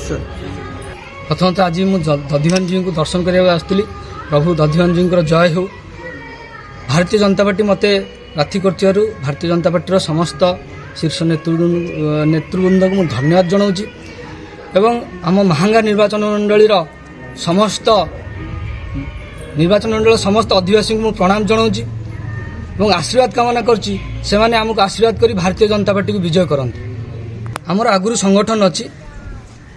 ନିଶ୍ଚୟ। प्रथमतः आज मुझे दधिवान जी को दर्शन करने आसुली। प्रभु दधिवान जी जय हो। भारतीय जनता पार्टी मत प्रार्थी कर भारतीय जनता पार्टी समस्त शीर्ष नेतृवृंद को धन्यवाद जनाऊँगी एवं आम महांगा निर्वाचन मंडलीर समस्त समस्त अधिवासी को प्रणाम जनाऊँगी और आशीर्वाद कामना करछि सेमाने आमको आशीर्वाद करी भारतीय जनता पार्टी को विजय करंतु। आमर आगुरी संगठन अच्छी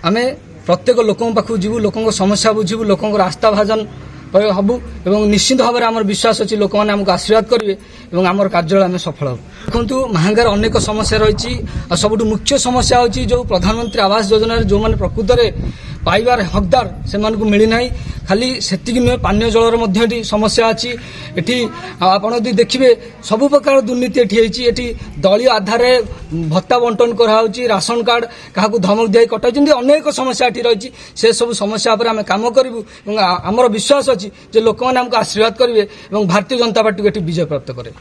आमे प्रत्येक लोकों पाखु जीवु लोकों समस्या बुझीबु लोकों आस्था भाजन हबु एवं निश्चित भाव में आम विश्वास अच्छी लोक मैंने आमको आशीर्वाद करेंगे और आम कार्यालय आम सफल हूँ। देखु महांगार अनेक समस्या रही सबुठ मुख्य समस्या होची जो प्रधानमंत्री आवास योजना जो मैंने प्रकृत में पाइबार हकदार से मिलना खाली सेतिक नुहे पानीय जलर समस्या अच्छी। एटी आपण यदि देखिए सबु प्रकार दुर्नीति एटी दलीय आधार भत्ता बंटन कराऊँगी राशन कार्ड क्या धमक दिखाई कटाई अनेक समस्या ये रही से सब समस्या पर आम कम करूँ और आमर विश्वास अच्छी जो लोक मैंने आमको आशीर्वाद करेंगे और भारतीय जनता पार्टी को विजय प्राप्त करे।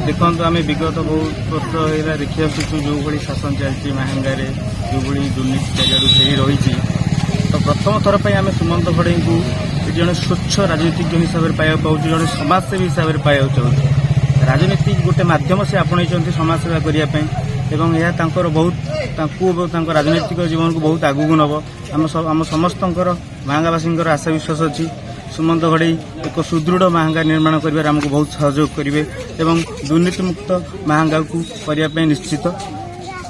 देखो आम विगत बहुत वर्ष है देखी आसुचु जो भाई शासन चलती महांगार जो भाई दुर्नीति चारिड़ू घेरी रही तो प्रथम थर पर आम सुमंत घड़े को जड़े स्वच्छ राजनीतिज्ञ हिसाब से पाइबा पाऊँ जड़े समाजसेवी हिसाब से पाइबा चाहूँ। राजनीति गोटे मध्यम से आपणई समाजसेवा करने एवं यह बहुत राजनैतिक जीवन को बहुत आगू नब आम समस्त महांगावासी आशा विश्वास अच्छी सुमंत घड़े एक सुदृढ़ महांगा निर्माण कर आमको बहुत सहयोग करेंगे एवं दुर्नीति मुक्त महांगा को करने निश्चित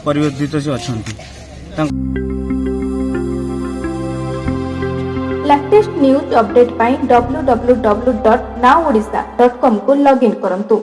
परिवर्तित से अच्छा। लेटेस्ट न्यूज अपडेट पाई www.nowodisha.com को लॉगिन करंतु।